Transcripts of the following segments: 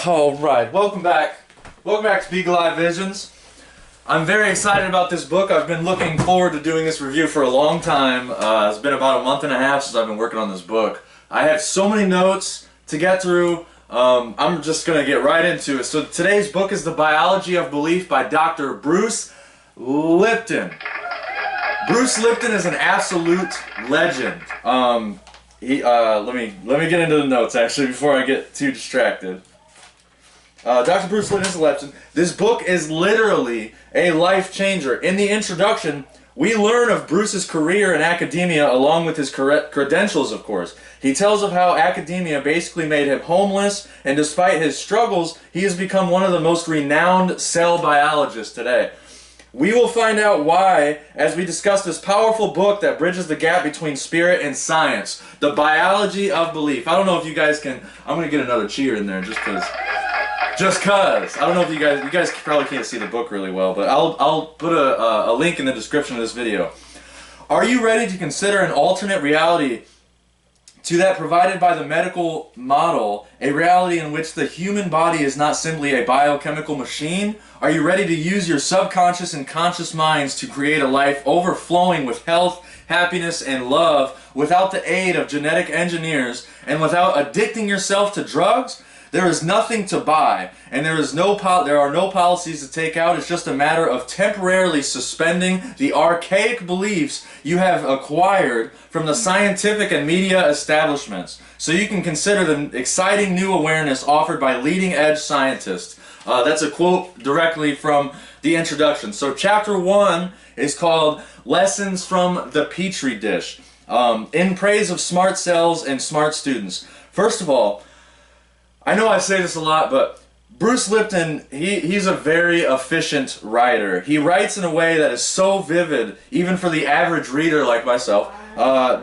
All right, welcome back. Welcome back to Beagle Eye Visions. I'm very excited about this book. I've been looking forward to doing this review for a long time. It's been about a month and a half since I've been working on this book. I have so many notes to get through. I'm just going to get right into it. So today's book is The Biology of Belief by Dr. Bruce Lipton. Bruce Lipton is an absolute legend. Let me get into the notes actually before I get too distracted. Dr. Bruce Lipton is a legend. This book is literally a life changer. In the introduction, we learn of Bruce's career in academia along with his credentials, of course. He tells of how academia basically made him homeless, and despite his struggles, he has become one of the most renowned cell biologists today. We will find out why as we discuss this powerful book that bridges the gap between spirit and science. The Biology of Belief. I don't know if you guys can... I'm going to get another cheer in there just because... I don't know if you guys probably can't see the book really well, but I'll put a link in the description of this video. Are you ready to consider an alternate reality to that provided by the medical model, a reality in which the human body is not simply a biochemical machine? Are you ready to use your subconscious and conscious minds to create a life overflowing with health, happiness, and love without the aid of genetic engineers and without addicting yourself to drugs? There is nothing to buy, and there are no policies to take out. It's just a matter of temporarily suspending the archaic beliefs you have acquired from the scientific and media establishments, so you can consider the exciting new awareness offered by leading-edge scientists. That's a quote directly from the introduction. So chapter 1 is called Lessons from the Petri Dish, in praise of smart cells and smart students. First of all, I know I say this a lot, but Bruce Lipton, he's a very efficient writer. He writes in a way that is so vivid, even for the average reader like myself.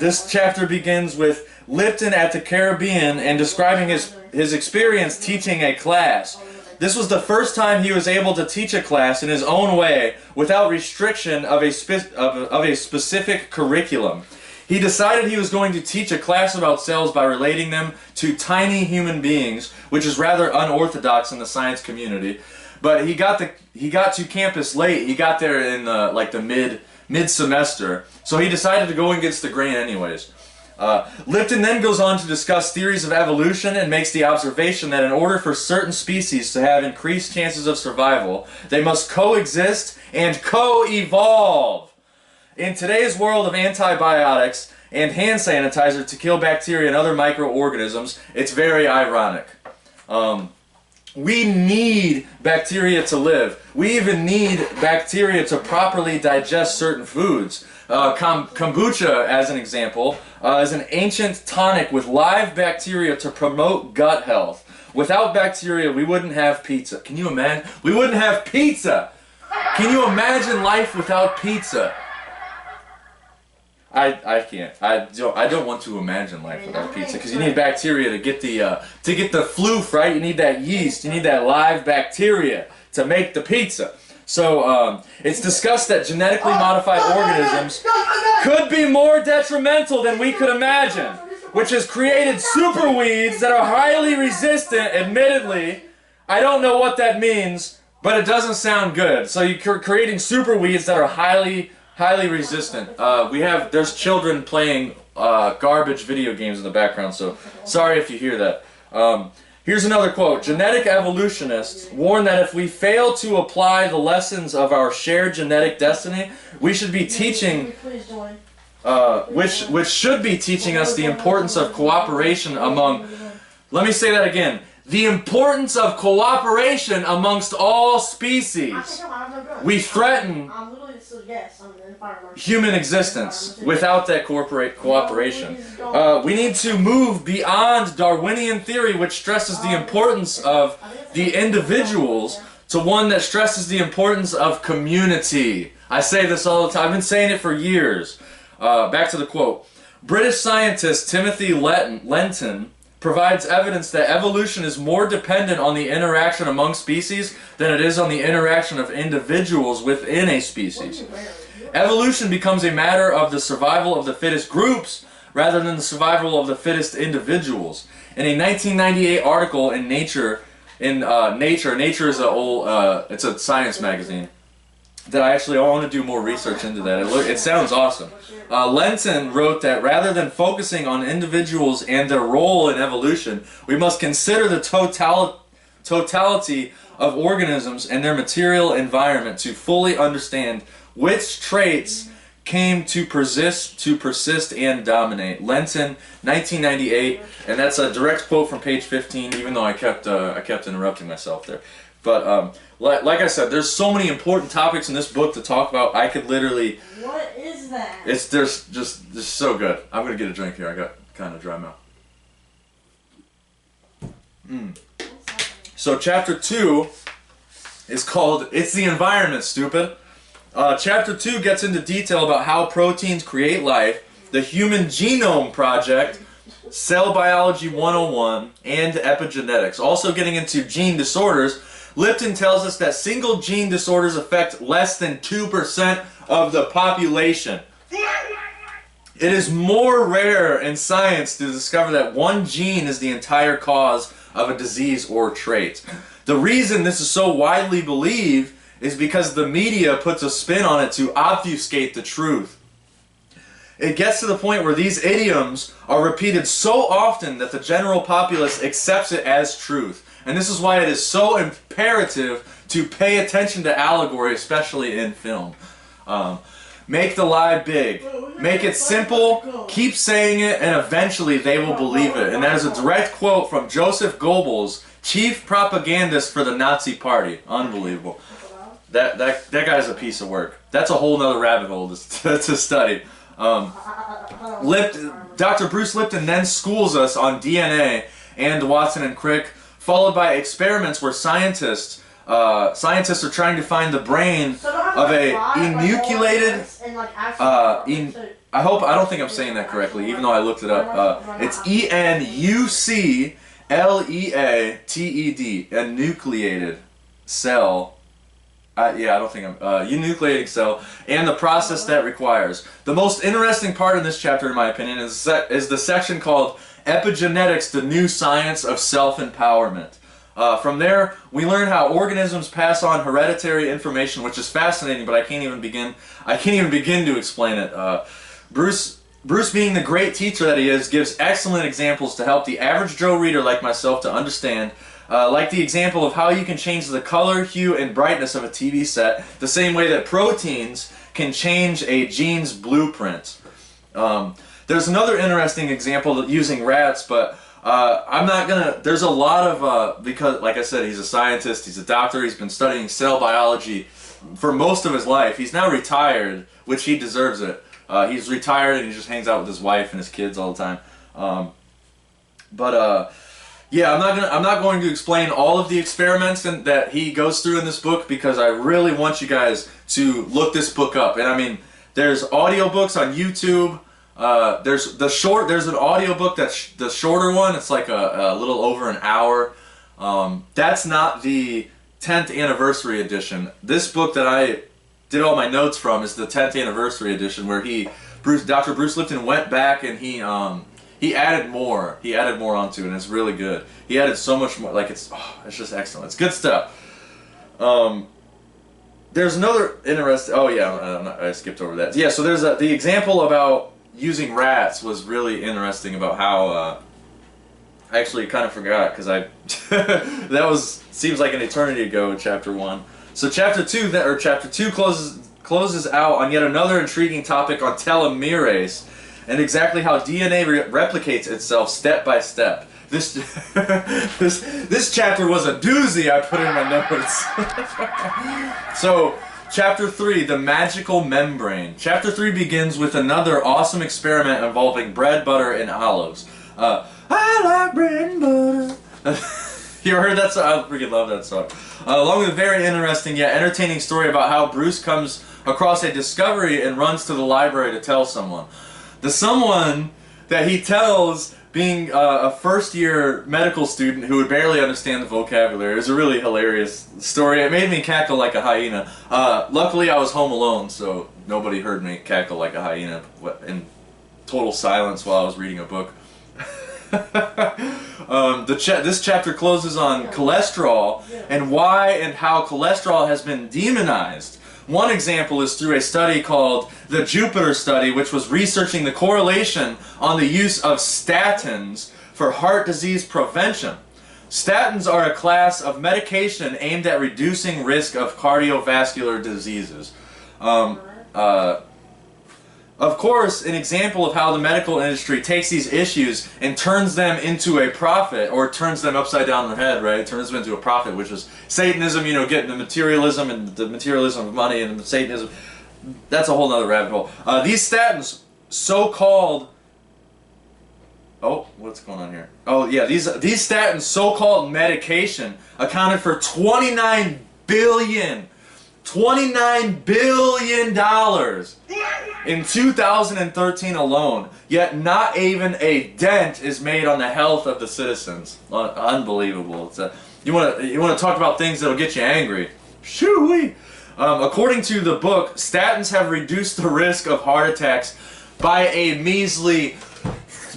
This chapter begins with Lipton at the Caribbean and describing his experience teaching a class. This was the first time he was able to teach a class in his own way without restriction of a specific curriculum. He decided he was going to teach a class about cells by relating them to tiny human beings, which is rather unorthodox in the science community. But he got to campus late. He got there in the mid-semester, so he decided to go against the grain anyways. Lipton then goes on to discuss theories of evolution and makes the observation that in order for certain species to have increased chances of survival, they must coexist and co-evolve. In today's world of antibiotics and hand sanitizer to kill bacteria and other microorganisms, it's very ironic. We need bacteria to live. We even need bacteria to properly digest certain foods. Kombucha, as an example, is an ancient tonic with live bacteria to promote gut health. Without bacteria, we wouldn't have pizza. Can you imagine? We wouldn't have pizza! Can you imagine life without pizza? I can't. I don't want to imagine life without pizza, because you need bacteria to get the floof, right? You need that yeast. You need that live bacteria to make the pizza. So it's discussed that genetically modified organisms could be more detrimental than we could imagine, which has created super weeds that are highly resistant. Admittedly, I don't know what that means, but it doesn't sound good. So you're creating super weeds that are highly resistant. There's children playing garbage video games in the background, so sorry if you hear that. Here's another quote. Genetic evolutionists warn that if we fail to apply the lessons of our shared genetic destiny, we should be teaching, which should be teaching us the importance of cooperation among, let me say that again, the importance of cooperation amongst all species. We threaten human existence without that cooperation. We need to move beyond Darwinian theory, which stresses the importance of the individuals, to one that stresses the importance of community. I say this all the time. I've been saying it for years. Back to the quote. British scientist Timothy Lenton provides evidence that evolution is more dependent on the interaction among species than it is on the interaction of individuals within a species. Evolution becomes a matter of the survival of the fittest groups rather than the survival of the fittest individuals. In a 1998 article in Nature, in Nature. Nature is it's a science magazine. That I want to do more research into that. It sounds awesome. Lenton wrote that rather than focusing on individuals and their role in evolution, we must consider the totality of organisms and their material environment to fully understand which traits came to persist and dominate. Lenton, 1998, and that's a direct quote from page 15. Even though I kept interrupting myself there, but like I said, there's so many important topics in this book to talk about. I could literally. What is that? There's just so good. I'm gonna get a drink here. I got kind of dry mouth. So chapter 2 is called "It's the Environment, Stupid." Chapter 2 gets into detail about how proteins create life, the Human Genome Project, Cell Biology 101, and epigenetics. Also getting into gene disorders. Lipton tells us that single gene disorders affect less than 2% of the population. It is more rare in science to discover that one gene is the entire cause of a disease or trait. The reason this is so widely believed is because the media puts a spin on it to obfuscate the truth. It gets to the point where these idioms are repeated so often that the general populace accepts it as truth. And this is why it is so imperative to pay attention to allegory, especially in film. Make the lie big. Make it simple, keep saying it, and eventually they will believe it. And that is a direct quote from Joseph Goebbels, chief propagandist for the Nazi Party. Unbelievable. That guy's a piece of work. That's a whole nother rabbit hole to study. Dr. Bruce Lipton then schools us on DNA and Watson and Crick, followed by experiments where scientists are trying to find the brain of a enucleated. I don't think I'm saying that correctly, even though I looked it up. It's enucleated, enucleated cell. I don't think I'm enucleating cell, and the process that requires. The most interesting part in this chapter, in my opinion, is the section called Epigenetics, the New Science of Self-Empowerment. From there, we learn how organisms pass on hereditary information, which is fascinating, but I can't even begin to explain it. Bruce, being the great teacher that he is, gives excellent examples to help the average Joe reader like myself to understand. Like the example of how you can change the color, hue, and brightness of a TV set, the same way that proteins can change a gene's blueprint. There's another interesting example using rats, but I'm not gonna. There's a lot of because, like I said, he's a scientist, he's a doctor, he's been studying cell biology for most of his life. He's now retired, which he deserves it. He's retired and he just hangs out with his wife and his kids all the time. Yeah, I'm not going to explain all of the experiments that he goes through in this book, because I really want you guys to look this book up. And I mean, there's audiobooks on YouTube. There's an audiobook that's the shorter one. It's like a little over an hour. That's not the 10th anniversary edition. This book that I did all my notes from is the 10th anniversary edition, where Dr. Bruce Lipton went back and he added more. He added more onto it, and it's really good. He added so much more. Like it's just excellent. It's good stuff. There's another interesting. Oh yeah, I skipped over that. Yeah, so there's the example about using rats was really interesting, about how I actually kind of forgot, because seems like an eternity ago in chapter 1. So chapter 2 closes out on yet another intriguing topic on telomerase, and exactly how DNA replicates itself step by step. This chapter was a doozy, I put in my notes. So, chapter 3, the magical membrane. Chapter 3 begins with another awesome experiment involving bread, butter, and olives. I like bread and butter. You ever heard that song? I freaking love that song. Along with a very interesting yet entertaining story about how Bruce comes across a discovery and runs to the library to tell someone. The someone that he tells, being a first-year medical student who would barely understand the vocabulary, is a really hilarious story. It made me cackle like a hyena. Luckily, I was home alone, so nobody heard me cackle like a hyena in total silence while I was reading a book. This chapter closes on cholesterol and why and how cholesterol has been demonized. One example is through a study called the Jupiter study, which was researching the correlation on the use of statins for heart disease prevention. Statins are a class of medication aimed at reducing risk of cardiovascular diseases. Of course, an example of how the medical industry takes these issues and turns them into a profit, or turns them upside down on their head, right? Turns them into a profit, which is Satanism, you know, getting the materialism and the materialism of money and the Satanism. That's a whole nother rabbit hole. These statins, so-called... Oh, what's going on here? Oh, yeah, these statins, so-called medication, accounted for $29 billion in 2013 alone, yet not even a dent is made on the health of the citizens. Unbelievable. You want to talk about things that'll get you angry. Shoo-wee! According to the book, statins have reduced the risk of heart attacks by a measly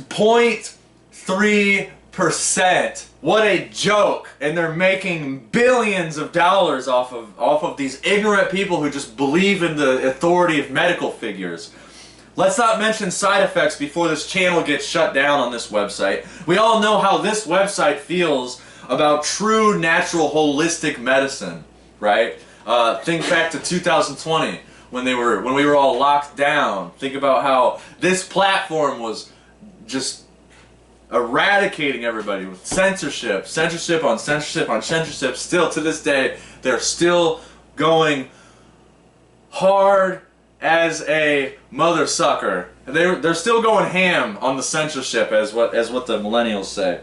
0.3%. What a joke! And they're making billions of dollars off of these ignorant people who just believe in the authority of medical figures. Let's not mention side effects before this channel gets shut down on this website. We all know how this website feels about true, natural, holistic medicine, right? Think back to 2020 when we were all locked down. Think about how this platform was just eradicating everybody with censorship, censorship on censorship on censorship. Still to this day, they're still going hard as a mother sucker. They're still going ham on the censorship, as what the millennials say.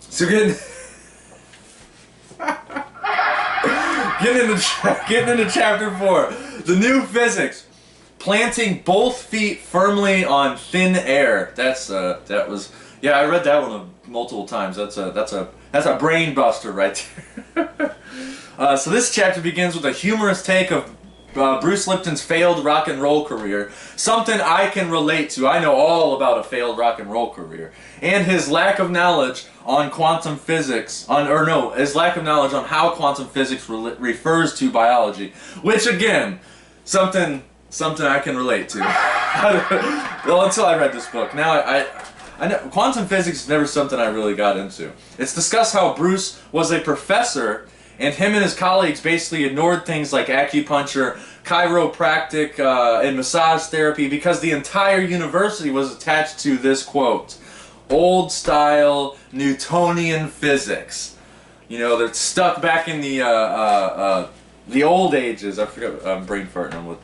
So getting into chapter 4, the new physics. Planting both feet firmly on thin air. Yeah, I read that one multiple times. That's a brain buster right there. So this chapter begins with a humorous take of Bruce Lipton's failed rock and roll career. Something I can relate to. I know all about a failed rock and roll career. And his lack of knowledge on quantum physics, his lack of knowledge on how quantum physics refers to biology. Which again, something I can relate to. Well, until I read this book. Now I know quantum physics is never something I really got into. It's discussed how Bruce was a professor and him and his colleagues basically ignored things like acupuncture, chiropractic, and massage therapy because the entire university was attached to this quote: old style Newtonian physics. You know, they're stuck back in the old ages. I forgot, I'm brain farting.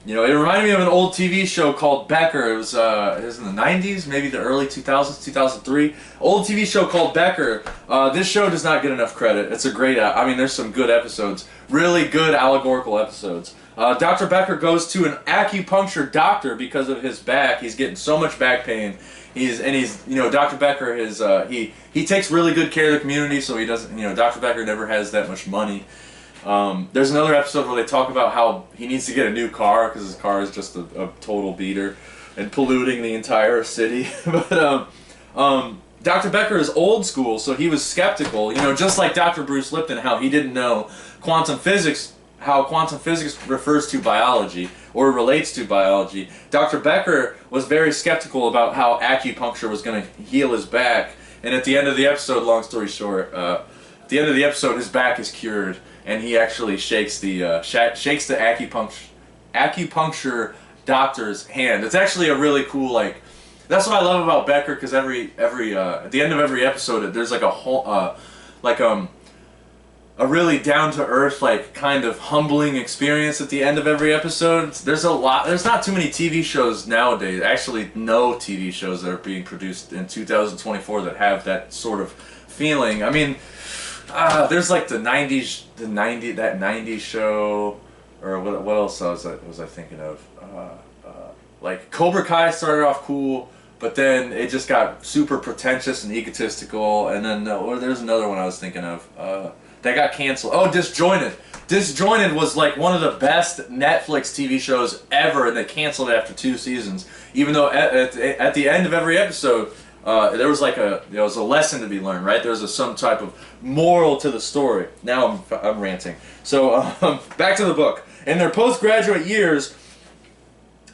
You know, it reminded me of an old TV show called Becker. It was in the 90s, maybe the early 2000s, 2003. Old TV show called Becker. This show does not get enough credit. It's a great, I mean, there's some good episodes. Really good allegorical episodes. Dr. Becker goes to an acupuncture doctor because of his back. He's getting so much back pain. He's, you know, Dr. Becker is, he takes really good care of the community, so he doesn't, you know, Dr. Becker never has that much money. There's another episode where they talk about how he needs to get a new car because his car is just a total beater and polluting the entire city. But Dr. Becker is old school, so he was skeptical. You know, just like Dr. Bruce Lipton, how he didn't know quantum physics, how quantum physics refers to biology or relates to biology. Dr. Becker was very skeptical about how acupuncture was going to heal his back. And at the end of the episode, long story short, at the end of the episode, his back is cured. And he actually shakes the acupuncture doctor's hand. It's actually a really cool, like, that's what I love about Becker, because at the end of every episode, there's like a whole a really down to earth, like, kind of humbling experience at the end of every episode. There's not too many TV shows nowadays, actually no TV shows that are being produced in 2024 that have that sort of feeling. I mean, there's like that 90s show, or what else was I thinking of? Like Cobra Kai started off cool, but then it just got super pretentious and egotistical, and then there's another one I was thinking of that got canceled. Oh, Disjointed. Disjointed was like one of the best Netflix TV shows ever, and they canceled it after 2 seasons. Even though at the end of every episode, there was like there was a lesson to be learned, right? There was some type of moral to the story. Now I'm ranting. So back to the book. In their postgraduate years,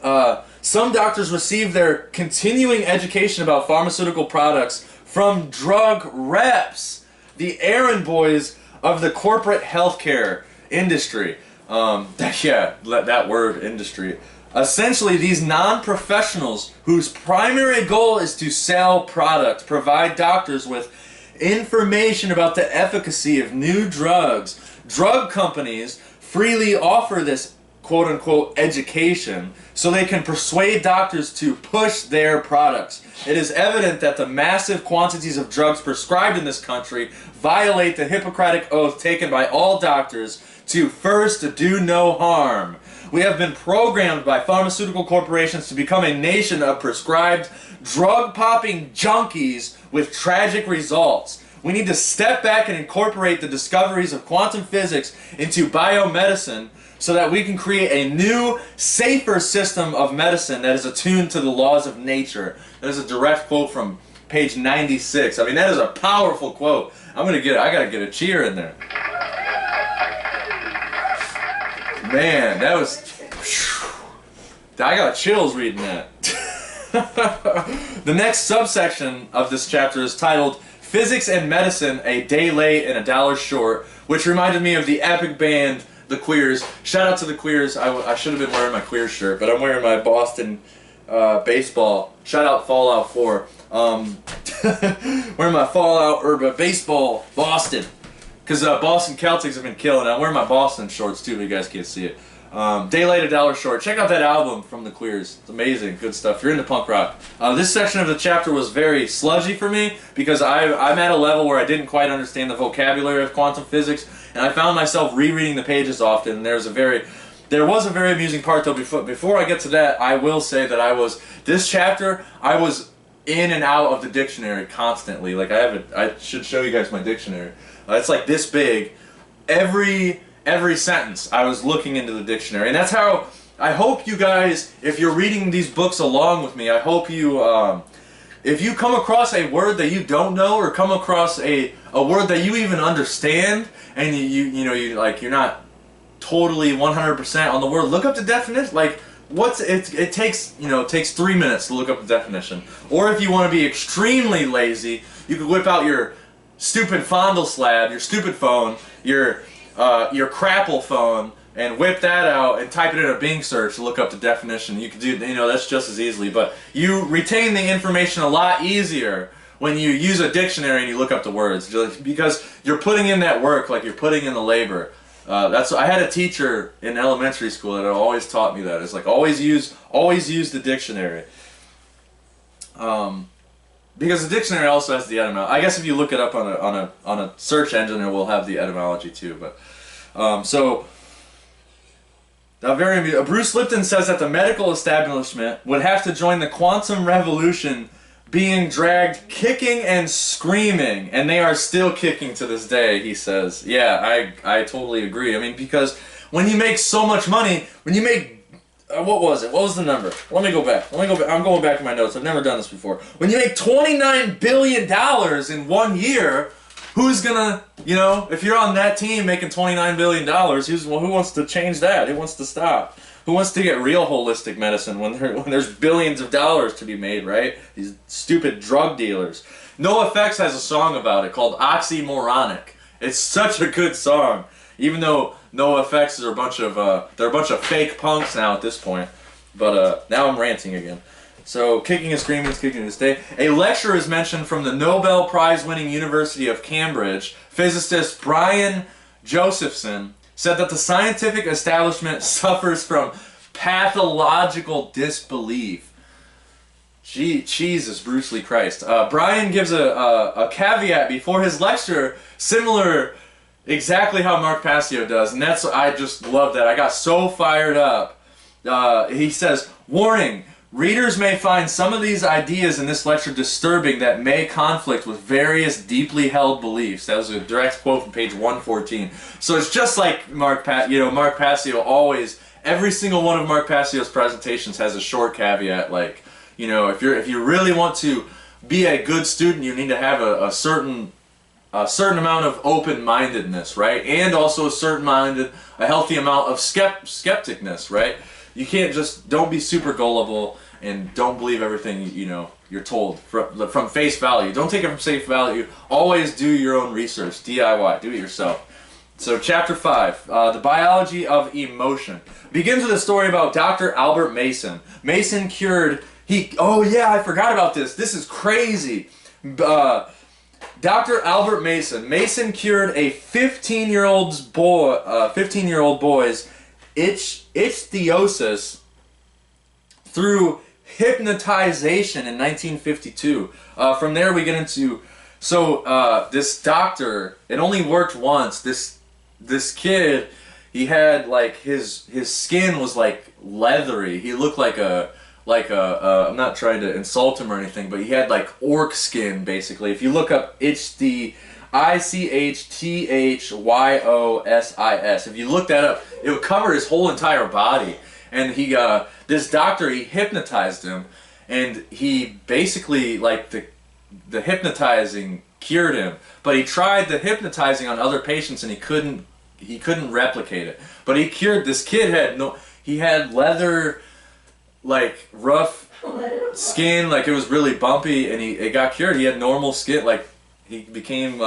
some doctors receive their continuing education about pharmaceutical products from drug reps, the errand boys of the corporate healthcare industry. That word, industry. Essentially, these non-professionals whose primary goal is to sell products provide doctors with information about the efficacy of new drugs. Drug companies freely offer this quote-unquote education so they can persuade doctors to push their products. It is evident that the massive quantities of drugs prescribed in this country violate the Hippocratic oath taken by all doctors to first do no harm. We have been programmed by pharmaceutical corporations to become a nation of prescribed drug-popping junkies with tragic results. We need to step back and incorporate the discoveries of quantum physics into biomedicine so that we can create a new, safer system of medicine that is attuned to the laws of nature. That is a direct quote from page 96. I mean, that is a powerful quote. I gotta get a cheer in there. Man, that was... I got chills reading that. The next subsection of this chapter is titled Physics and Medicine, A Day Late and $1 Short, which reminded me of the epic band The Queers. Shout out to The Queers. I should have been wearing my Queers shirt, but I'm wearing my Boston baseball. Shout out Fallout 4. Wearing my Fallout or baseball Boston. Because Boston Celtics have been killing it. I'm wearing my Boston shorts too, but you guys can't see it. Day Late, $1 Short. Check out that album from The Queers. It's amazing. Good stuff. If you're into punk rock. This section of the chapter was very sludgy for me because I'm at a level where I didn't quite understand the vocabulary of quantum physics, and I found myself rereading the pages often. And there was a very amusing part though. Before I get to that, I will say that this chapter I was in and out of the dictionary constantly. Like I should show you guys my dictionary. It's like this big. Every sentence I was looking into the dictionary, and that's how I hope you guys, if you're reading these books along with me, I hope you if you come across a word that you don't know, or come across a word that you even understand, and you're not totally 100% on the word, look up the definition. Like it takes 3 minutes to look up the definition. Or if you want to be extremely lazy, you could whip out your stupid fondle slab, your stupid phone, your crapple phone, and whip that out and type it in a Bing search to look up the definition. You can do, that's just as easily, but you retain the information a lot easier when you use a dictionary and you look up the words, because you're putting in that work, like you're putting in the labor. I had a teacher in elementary school that always taught me that. It's like always use the dictionary. Because the dictionary also has the etymology. I guess if you look it up on a search engine, it will have the etymology too. But Bruce Lipton says that the medical establishment would have to join the quantum revolution, being dragged kicking and screaming, and they are still kicking to this day. He says, "Yeah, I totally agree. I mean, because when you make so much money, when you make what was it? What was the number? Let me go back. I'm going back to my notes. I've never done this before. When you make $29 billion in 1 year, who's gonna, if you're on that team making $29 billion, who wants to change that? Who wants to stop? Who wants to get real holistic medicine when there's billions of dollars to be made, right? These stupid drug dealers. NoFX has a song about it called Oxymoronic. It's such a good song, even though NoFX are a bunch of fake punks now at this point. But now I'm ranting again. So kicking and screaming is kicking to this day. A lecture is mentioned from the Nobel Prize-winning University of Cambridge. Physicist Brian Josephson said that the scientific establishment suffers from pathological disbelief. Jesus, Bruce Lee Christ. Brian gives a caveat before his lecture, similar exactly how Mark Passio does, and I just love that. I got so fired up. He says, "Warning, readers may find some of these ideas in this lecture disturbing that may conflict with various deeply held beliefs." That was a direct quote from page 114. So it's just like Mark Passio always, every single one of Mark Passio's presentations has a short caveat, like, if you really want to be a good student, you need to have a certain amount of open-mindedness, right? And also a healthy amount of skepticness, right? You can't just, don't be super gullible and don't believe everything, you know, you're told from face value. Don't take it from face value. Always do your own research, DIY, do it yourself. So chapter 5, the biology of emotion. Begins with a story about Dr. Albert Mason. Mason cured, oh yeah, I forgot about this. This is crazy. Dr. Albert Mason. Mason cured a 15-year-old boy's ichthyosis through hypnotization in 1952. From there we get into, this doctor, it only worked once. This kid, he had like his skin was like leathery. He looked like I'm not trying to insult him or anything, but he had like orc skin basically. If you look up ichthyosis, if you look that up, it would cover his whole entire body. And this doctor, he hypnotized him, and he basically, like, the hypnotizing cured him. But he tried the hypnotizing on other patients, and he couldn't replicate it. But he cured, this kid he had leather, like, rough skin, like it was really bumpy, and it got cured. He had normal skin, like, he became, he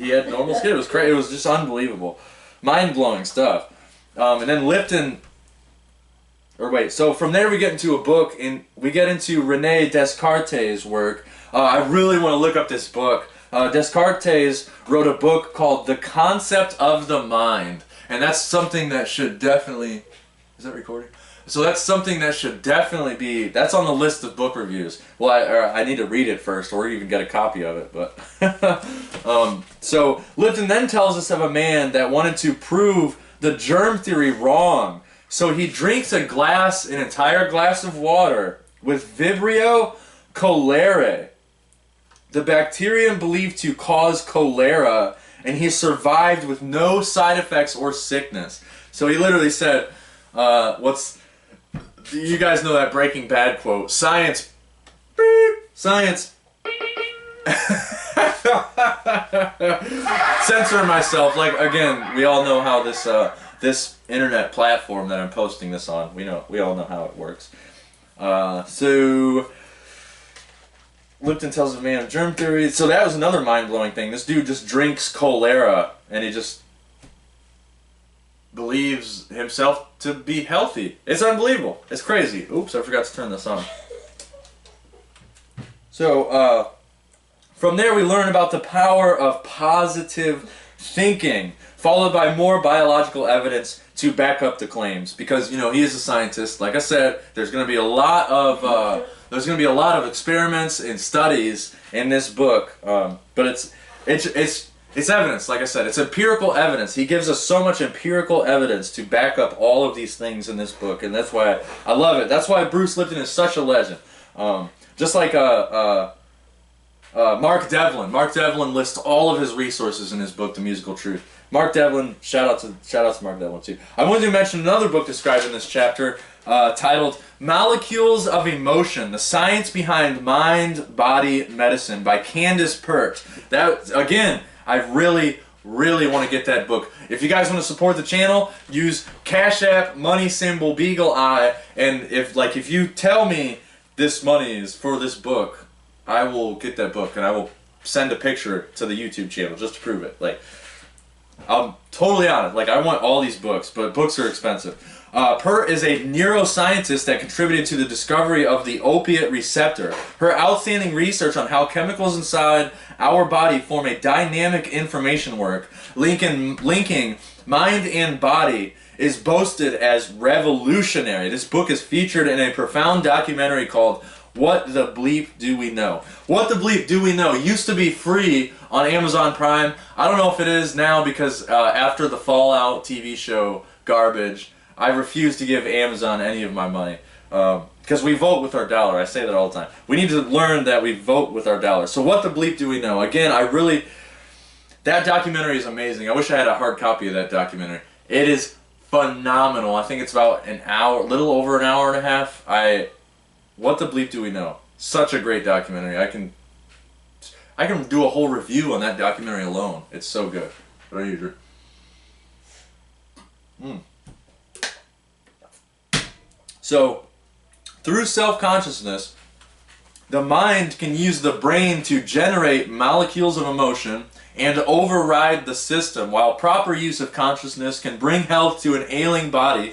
had normal skin. It was crazy. It was just unbelievable. Mind-blowing stuff. And then Lipton, so from there we get into a book, and we get into Rene Descartes' work. I really want to look up this book. Descartes wrote a book called The Concept of the Mind, and that's something that should definitely, is that recording? So that's something that should definitely be, that's on the list of book reviews. Well, I need to read it first, or even get a copy of it, but. So Lipton then tells us of a man that wanted to prove the germ theory wrong. So he drinks an entire glass of water with Vibrio cholerae, the bacterium believed to cause cholera, and he survived with no side effects or sickness. So he literally said, you guys know that Breaking Bad quote, science, beep, science. Censoring myself, like, again, we all know how this internet platform that I'm posting this on, we all know how it works. So Lipton tells a man of germ theory. So that was another mind-blowing thing. This dude just drinks cholera, and he just believes himself to be healthy. It's unbelievable. It's crazy. Oops, I forgot to turn this on. So, from there we learn about the power of positive thinking, followed by more biological evidence to back up the claims. Because, you know, he is a scientist. Like I said, there's going to be a lot of experiments and studies in this book. But it's evidence. Like I said, it's empirical evidence. He gives us so much empirical evidence to back up all of these things in this book, and that's why I love it. That's why Bruce Lipton is such a legend. Just like Mark Devlin. Mark Devlin lists all of his resources in his book, The Musical Truth. Mark Devlin, shout out to Mark Devlin too. I wanted to mention another book described in this chapter, titled Molecules of Emotion: The Science Behind Mind-Body Medicine by Candace Pert. That, again, I really want to get that book. If you guys want to support the channel, use Cash App, money symbol, Beagle Eye, and if you tell me this money is for this book, I will get that book and I will send a picture to the YouTube channel just to prove it. Like, I'm totally on it. Like, I want all these books, but books are expensive. Pert is a neuroscientist that contributed to the discovery of the opiate receptor. Her outstanding research on how chemicals inside our body form a dynamic information work, linking mind and body, is boasted as revolutionary. This book is featured in a profound documentary called What the Bleep Do We Know? What the Bleep Do We Know used to be free on Amazon Prime. I don't know if it is now because after the Fallout TV show garbage, I refuse to give Amazon any of my money. Because we vote with our dollar. I say that all the time. We need to learn that we vote with our dollar. So what the bleep do we know? Again, that documentary is amazing. I wish I had a hard copy of that documentary. It is phenomenal. I think it's about an hour, little over an hour and a half. What the bleep do we know? Such a great documentary. I can do a whole review on that documentary alone. It's so good. What are you, Drew? So, through self-consciousness, the mind can use the brain to generate molecules of emotion and override the system, while proper use of consciousness can bring health to an ailing body.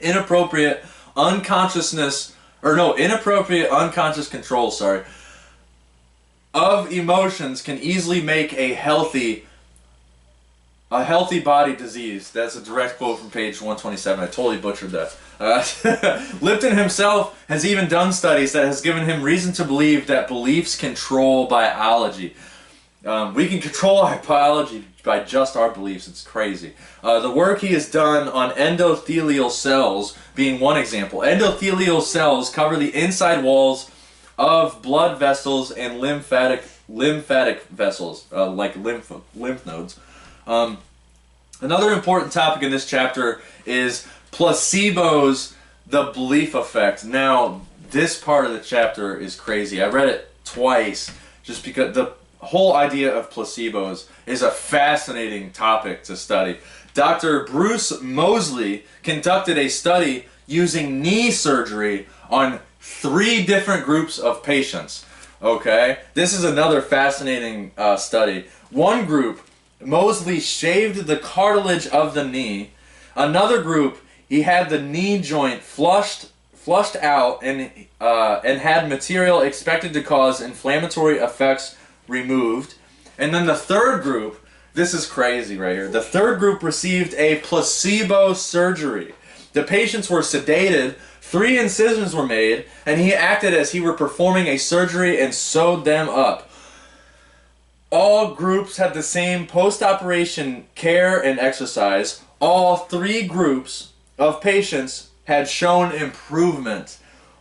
Inappropriate unconscious control, of emotions can easily make a healthy body disease. That's a direct quote from page 127. I totally butchered that. Lipton himself has even done studies that has given him reason to believe that beliefs control biology. We can control our biology by just our beliefs. It's crazy. The work he has done on endothelial cells being one example. Endothelial cells cover the inside walls of blood vessels and lymphatic vessels, like lymph nodes. Another important topic in this chapter is placebos, the belief effect. Now, this part of the chapter is crazy. I read it twice just because the whole idea of placebos is a fascinating topic to study. Dr. Bruce Moseley conducted a study using knee surgery on 3 different groups of patients. Okay, this is another fascinating study. One group, Moseley shaved the cartilage of the knee. Another group, he had the knee joint flushed out and had material expected to cause inflammatory effects removed. And then the third group, this is crazy right here. The third group received a placebo surgery. The patients were sedated, 3 incisions were made, and he acted as he were performing a surgery and sewed them up. All groups had the same post-operation care and exercise. All 3 groups of patients had shown improvement.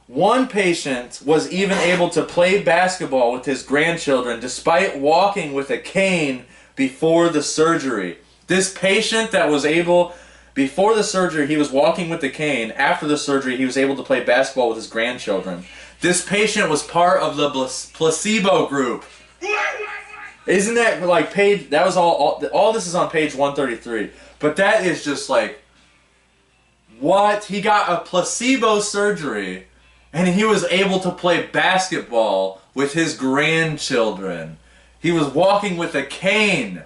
One patient was even able to play basketball with his grandchildren despite walking with a cane before the surgery. This patient that was able, before the surgery, he was walking with the cane. After the surgery, he was able to play basketball with his grandchildren. This patient was part of the placebo group. Isn't that like page, that was all this is on page 133. But that is just like, what? He got a placebo surgery and he was able to play basketball with his grandchildren. He was walking with a cane.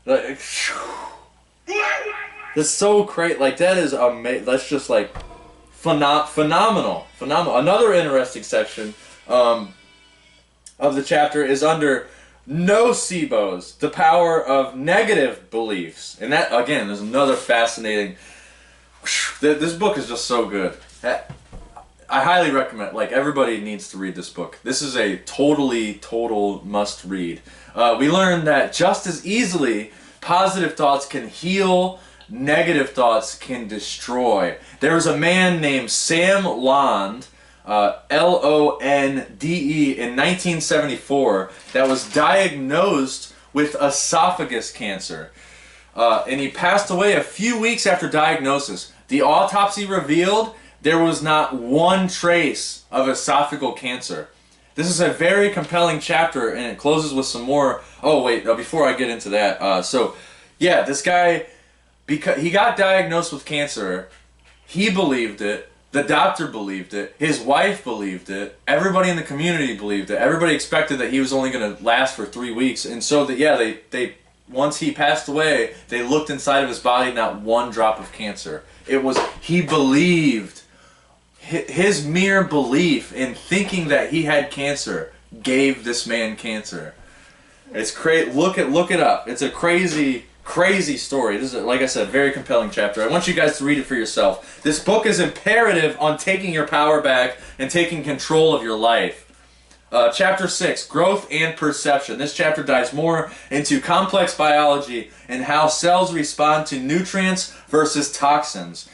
Like, that's so great. Like, that is amazing. That's just like phenomenal. Another interesting section of the chapter is under nocebos, the power of negative beliefs. And that, again, is another fascinating. This book is just so good. I highly recommend, like, everybody needs to read this book. This is a total must read. We learned that just as easily positive thoughts can heal, negative thoughts can destroy. There was a man named Sam Londe, L-O-N-D-E, in 1974 that was diagnosed with esophagus cancer. And he passed away a few weeks after diagnosis. The autopsy revealed there was not one trace of esophageal cancer. This is a very compelling chapter, and it closes with some more. Oh wait, before I get into that, so yeah, this guy, because he got diagnosed with cancer, he believed it. The doctor believed it. His wife believed it. Everybody in the community believed it. Everybody expected that he was only going to last for 3 weeks, and so that they once he passed away, they looked inside of his body, not one drop of cancer. It was, he believed. His mere belief in thinking that he had cancer gave this man cancer. It's crazy. Look it up. It's a crazy story. This is, like I said, very compelling chapter. I want you guys to read it for yourself. This book is imperative on taking your power back and taking control of your life. Chapter 6, Growth and Perception. This chapter dives more into complex biology and how cells respond to nutrients versus toxins.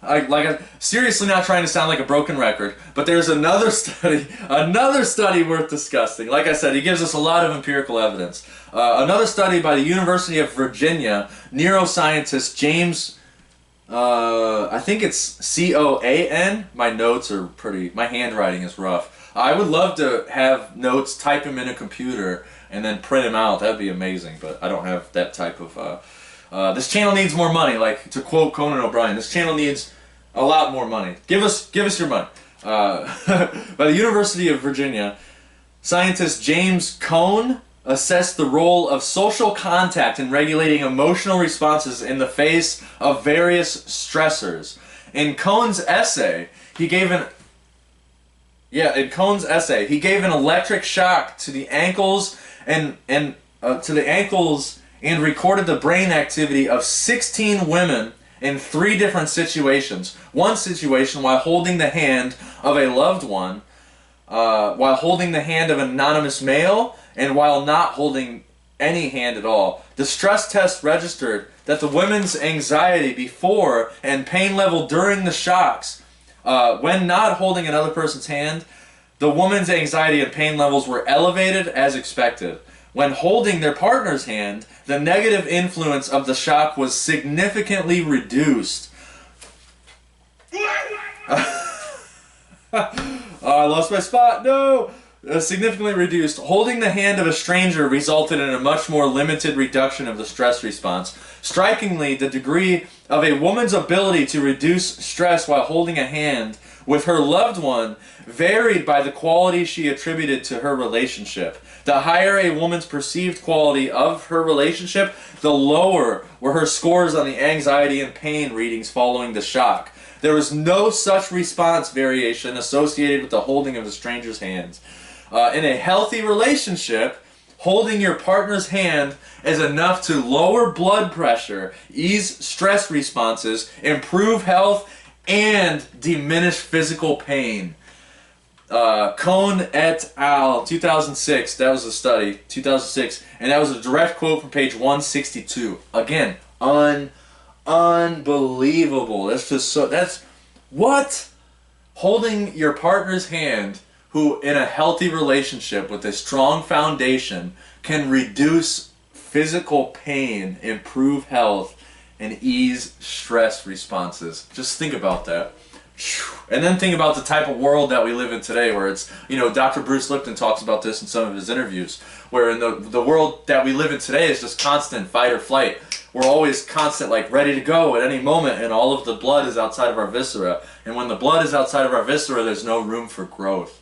I'm seriously not trying to sound like a broken record, but there's another study worth discussing. Like I said, he gives us a lot of empirical evidence. Another study by the University of Virginia, neuroscientist James I think it's C-O-A-N. My notes are my handwriting is rough. I would love to have notes, type them in a computer, and then print them out. That'd be amazing, but I don't have that type of, this channel needs more money. Like, to quote Conan O'Brien, this channel needs a lot more money. Give us your money. By the University of Virginia, scientist James Cone assessed the role of social contact in regulating emotional responses in the face of various stressors. In Cone's essay, he gave an electric shock to the ankles and recorded the brain activity of 16 women in 3 different situations. One situation while holding the hand of a loved one, while holding the hand of an anonymous male, and while not holding any hand at all. The stress test registered that the women's anxiety before and pain level during the shocks, when not holding another person's hand, the woman's anxiety and pain levels were elevated as expected. When holding their partner's hand, the negative influence of the shock was significantly reduced. I lost my spot. No! Significantly reduced. Holding the hand of a stranger resulted in a much more limited reduction of the stress response. Strikingly, the degree of a woman's ability to reduce stress while holding a hand with her loved one varied by the quality she attributed to her relationship. The higher a woman's perceived quality of her relationship, the lower were her scores on the anxiety and pain readings following the shock. There was no such response variation associated with the holding of a stranger's hands. In a healthy relationship, holding your partner's hand is enough to lower blood pressure, ease stress responses, improve health, and diminish physical pain. Cohn et al. 2006, that was a study, 2006, and that was a direct quote from page 162. Again, unbelievable. That's just so, that's, what? Holding your partner's hand, who in a healthy relationship with a strong foundation can reduce physical pain, improve health, and ease stress responses. Just think about that. And then think about the type of world that we live in today, where it's, you know, Dr. Bruce Lipton talks about this in some of his interviews, where in the world that we live in today is just constant fight or flight. We're always constant, like, ready to go at any moment, and all of the blood is outside of our viscera. And when the blood is outside of our viscera, there's no room for growth.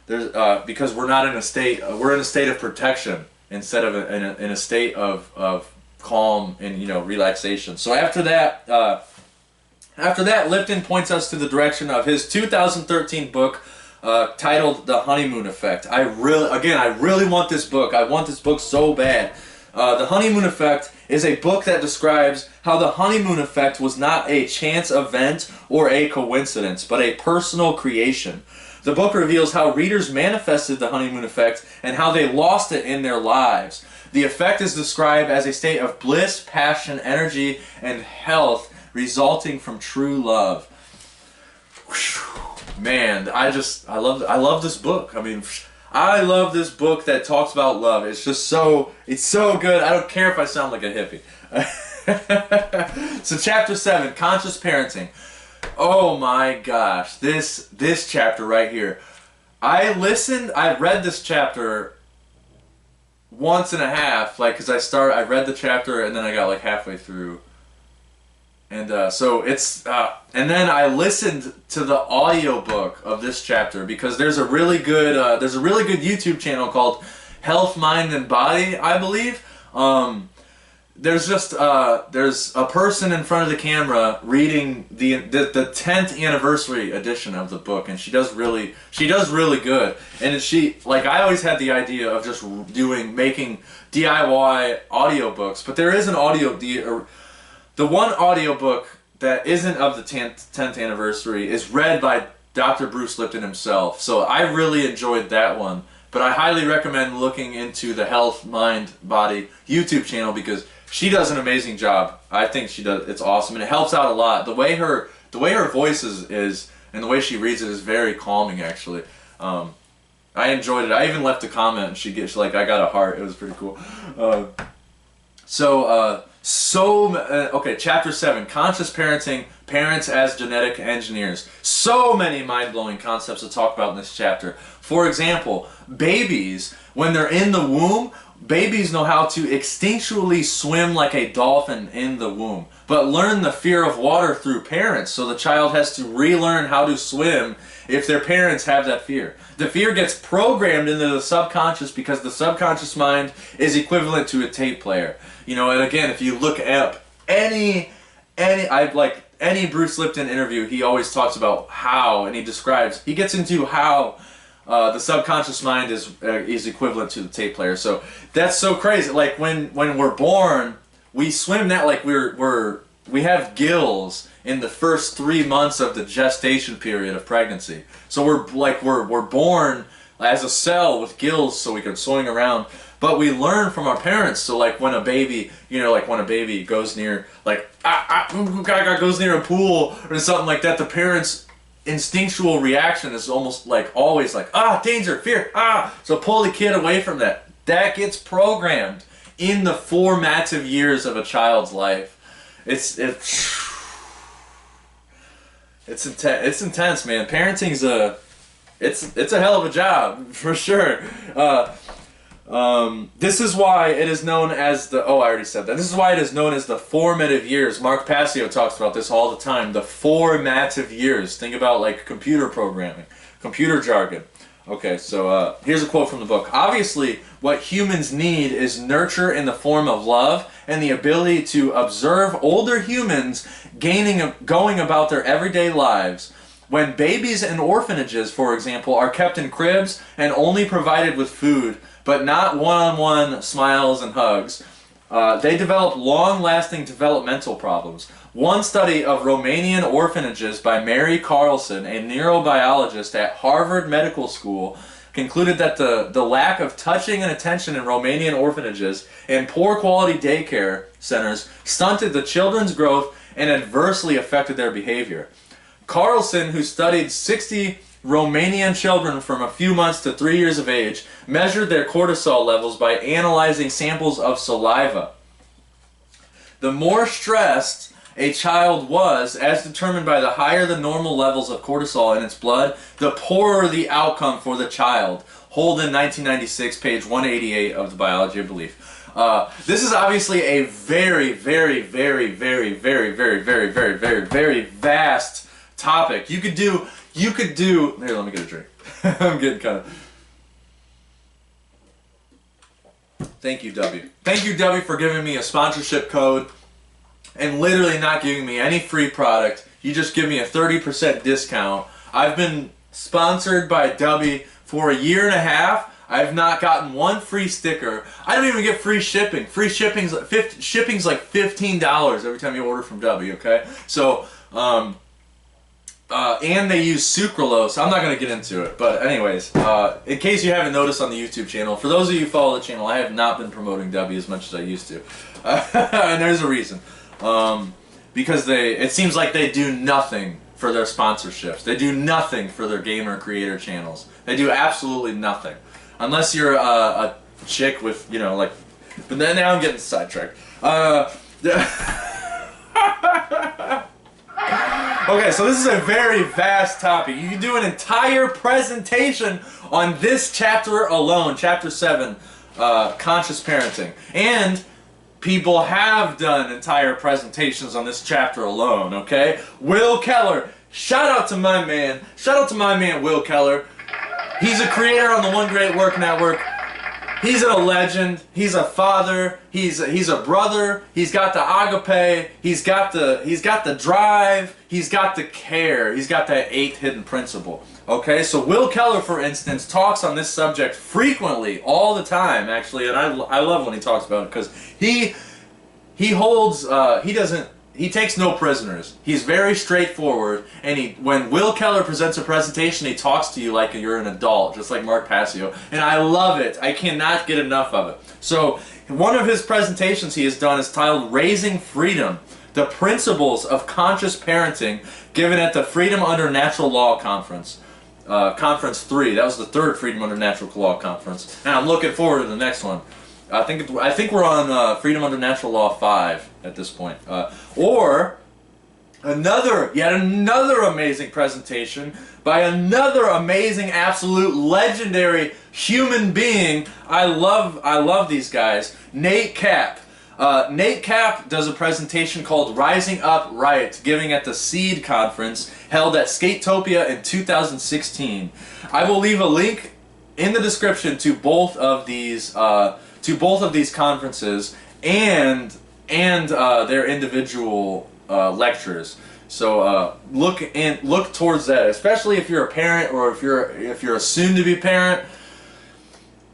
There's, because we're not in a state, we're in a state of protection instead of in a state of calm and, you know, relaxation. So after that, Lipton points us to the direction of his 2013 book titled The Honeymoon Effect. I really want this book. I want this book so bad. The Honeymoon Effect is a book that describes how the honeymoon effect was not a chance event or a coincidence, but a personal creation. The book reveals how readers manifested the honeymoon effect and how they lost it in their lives. The effect is described as a state of bliss, passion, energy, and health resulting from true love. Man, I love this book. I mean, I love this book that talks about love. It's just so, it's so good. I don't care if I sound like a hippie. So chapter 7, Conscious Parenting. Oh my gosh, this chapter right here. I read this chapter once and a half, like, because I read the chapter and then I got like halfway through. And so it's, and then I listened to the audiobook of this chapter, because there's a really good YouTube channel called Health, Mind, and Body, I believe. There's a person in front of the camera reading the 10th anniversary edition of the book, and she does really good. And like, I always had the idea of just making DIY audiobooks, but there is an the one audiobook that isn't of the 10th anniversary is read by Dr. Bruce Lipton himself. So I really enjoyed that one. But I highly recommend looking into the Health, Mind, Body YouTube channel, because she does an amazing job. I think she does. It's awesome, and it helps out a lot. The way her voice is and the way she reads it is very calming, actually. I enjoyed it. I even left a comment, and she's like, I got a heart. It was pretty cool. Okay, chapter 7, conscious parenting, parents as genetic engineers. So many mind-blowing concepts to talk about in this chapter. For example, babies, when they're in the womb, babies know how to instinctually swim like a dolphin in the womb, but learn the fear of water through parents, so the child has to relearn how to swim if their parents have that fear. The fear gets programmed into the subconscious because the subconscious mind is equivalent to a tape player. You know, and again, if you look up any Bruce Lipton interview, he always talks about how, and he gets into how the subconscious mind is equivalent to the tape player. So that's so crazy. Like when we're born, we swim that like we have gills in the first 3 months of the gestation period of pregnancy. So we're born as a cell with gills so we can swing around. But we learn from our parents. So like when a baby, when a baby goes near goes near a pool or something like that, the parents' instinctual reaction is almost like always like, danger, fear, so pull the kid away from that. That gets programmed in the formative years of a child's life. It's intense, man. Parenting's it's a hell of a job for sure. This is why it is known as I already said that. This is why it is known as the formative years. Mark Passio talks about this all the time. The formative years. Think about like computer programming, computer jargon. Okay, so here's a quote from the book. Obviously, what humans need is nurture in the form of love and the ability to observe older humans going about their everyday lives. When babies in orphanages, for example, are kept in cribs and only provided with food, but not one-on-one smiles and hugs, they develop long-lasting developmental problems. One study of Romanian orphanages by Mary Carlson, a neurobiologist at Harvard Medical School, concluded that the lack of touching and attention in Romanian orphanages and poor quality daycare centers stunted the children's growth and adversely affected their behavior. Carlson, who studied 60 Romanian children from a few months to 3 years of age, measured their cortisol levels by analyzing samples of saliva. The more stressed a child was, as determined by the higher the normal levels of cortisol in its blood, the poorer the outcome for the child. Holden, 1996, page 188 of the Biology of Belief. This is obviously a very, very, very, very, very, very, very, very, very, very vast topic. You could do, here, let me get a drink. I'm getting kind of... Thank you, W. Thank you, W, for giving me a sponsorship code and literally not giving me any free product. You just give me a 30% discount. I've been sponsored by W for a year and a half. I've not gotten one free sticker. I don't even get free shipping. Free shipping's like $15 every time you order from W, okay? So, and they use sucralose. I'm not going to get into it, but anyways, in case you haven't noticed on the YouTube channel, for those of you who follow the channel, I have not been promoting W as much as I used to. And there's a reason. Because it seems like they do nothing for their sponsorships. They do nothing for their gamer creator channels. They do absolutely nothing. Unless you're a chick with, but then now I'm getting sidetracked. Okay, so this is a very vast topic. You can do an entire presentation on this chapter alone, chapter 7, conscious parenting. And people have done entire presentations on this chapter alone, okay? Will Keller, shout out to my man Will Keller. He's a creator on the One Great Work Network. He's a legend. He's a father. He's a brother. He's got the agape. He's got the drive. He's got the care. He's got that 8th hidden principle. Okay, so Will Keller, for instance, talks on this subject frequently, all the time, actually, and I love when he talks about it because he takes no prisoners. He's very straightforward, and when Will Keller presents a presentation, he talks to you like you're an adult, just like Mark Passio, and I love it. I cannot get enough of it. So one of his presentations he has done is titled Raising Freedom, the Principles of Conscious Parenting, given at the Freedom Under Natural Law Conference. Conference 3. That was the 3rd Freedom Under Natural Law Conference. And I'm looking forward to the next one. I think we're on Freedom Under Natural Law 5 at this point. Or yet another amazing presentation by another amazing, absolute, legendary human being. I love these guys. Nate Cap. Nate Cap does a presentation called Rising Up Right, giving at the Seed Conference held at Skatopia in 2016. I will leave a link in the description to both of these conferences and their individual lectures. So look towards that, especially if you're a parent or if you're a soon-to-be parent.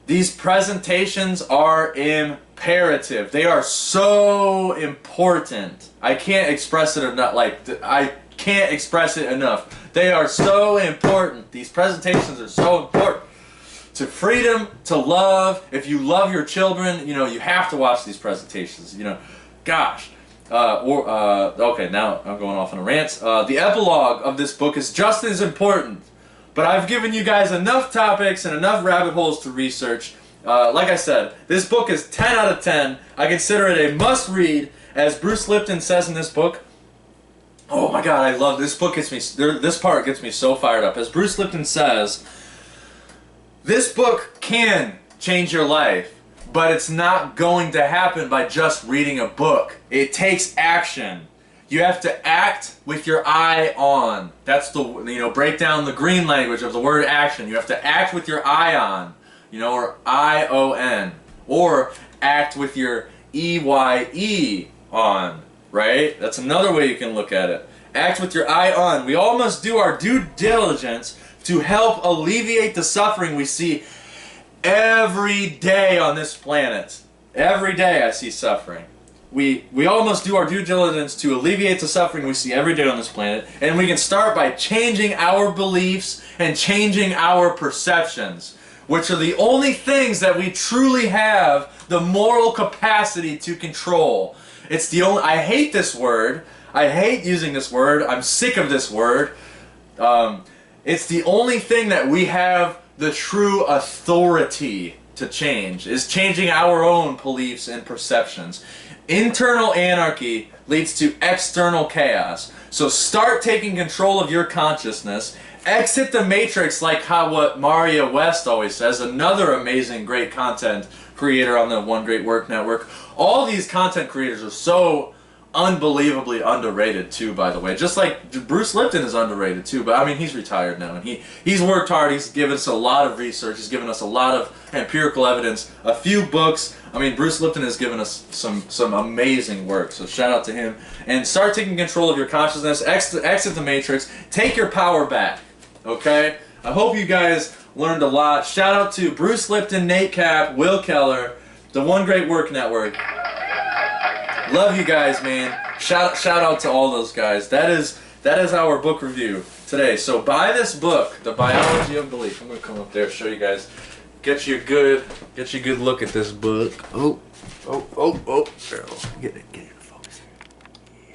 These presentations are imperative. They are so important. I can't express it enough. I can't express it enough. They are so important. These presentations are so important to freedom, to love. If you love your children, you have to watch these presentations. Gosh. Okay, now I'm going off on a rant. The epilogue of this book is just as important, but I've given you guys enough topics and enough rabbit holes to research. Like I said, this book is 10 out of 10. I consider it a must-read, as Bruce Lipton says in this book. Oh my God, I love this book. This part gets me so fired up. As Bruce Lipton says, this book can change your life, but it's not going to happen by just reading a book. It takes action. You have to act with your eye on. That's the, break down the green language of the word action. You have to act with your eye on, or I-O-N. Or act with your E-Y-E on, right? That's another way you can look at it. Act with your eye on. We all must do our due diligence to help alleviate the suffering we see every day on this planet. Every day I see suffering. We all must do our due diligence to alleviate the suffering we see every day on this planet, and we can start by changing our beliefs and changing our perceptions, which are the only things that we truly have the moral capacity to control. It's the only, I hate this word. I hate using this word. I'm sick of this word. It's the only thing that we have the true authority to change, is changing our own beliefs and perceptions. Internal anarchy leads to external chaos. So start taking control of your consciousness. Exit the matrix, like what Maria West always says, another amazing great content creator on the One Great Work Network. All these content creators are so unbelievably underrated too, by the way. Just like Bruce Lipton is underrated too, but I mean, he's retired now, and he's worked hard. He's given us a lot of research. He's given us a lot of empirical evidence, a few books. I mean, Bruce Lipton has given us some amazing work, so shout out to him. And start taking control of your consciousness. Exit the matrix. Take your power back, okay? I hope you guys learned a lot. Shout out to Bruce Lipton, Nate Cap, Will Keller, the One Great Work Network. Love you guys, man. Shout out to all those guys. That is our book review today. So buy this book, The Biology of Belief. I'm gonna come up there, show you guys, get you a good look at this book. Oh. Get it in focus here.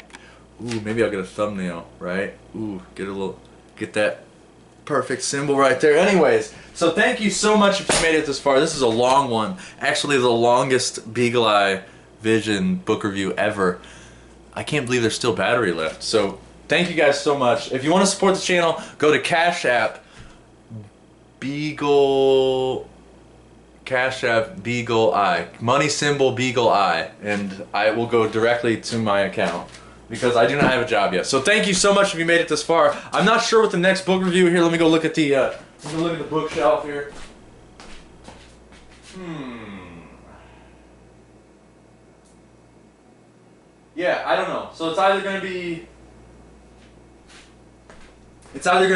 Yeah. Ooh, maybe I'll get a thumbnail, right? Ooh, get that perfect symbol right there. Anyways, so thank you so much if you made it this far. This is a long one. Actually, the longest Beagle Eye Vision book review ever. I can't believe there's still battery left. So thank you guys so much. If you want to support the channel, go to Cash App Beagle Eye, money symbol Beagle Eye, and I will go directly to my account because I do not have a job yet. So thank you so much if you made it this far. I'm not sure what the next book review here. Let me go look at the bookshelf here. Yeah, I don't know. So it's either going to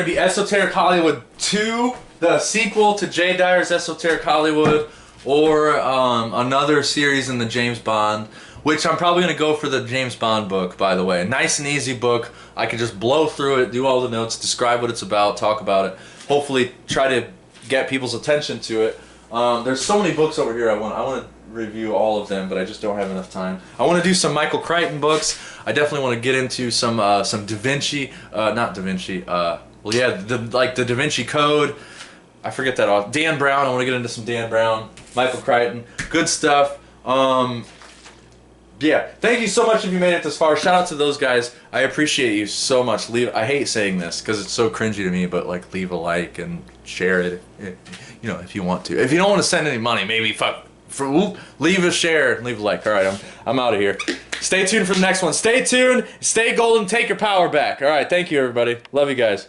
be Esoteric Hollywood 2, the sequel to Jay Dyer's Esoteric Hollywood, or another series in the James Bond, which I'm probably going to go for the James Bond book, by the way. A nice and easy book. I can just blow through it, do all the notes, describe what it's about, talk about it. Hopefully try to get people's attention to it. There's so many books over here I want to review all of them, but I just don't have enough time. I want to do some Michael Crichton books. I definitely want to get into some Da Vinci, not Da Vinci, well yeah, the Da Vinci Code. I forget that off. Dan Brown, I want to get into some Dan Brown. Michael Crichton, good stuff. Yeah, thank you so much if you made it this far. Shout out to those guys. I appreciate you so much. I hate saying this because it's so cringy to me, but like leave a like and share it, you know, if you want to. If you don't want to send any money, maybe leave a share and leave a like. All right, I'm out of here. Stay tuned for the next one. Stay tuned, stay golden, take your power back. All right, thank you everybody. Love you guys.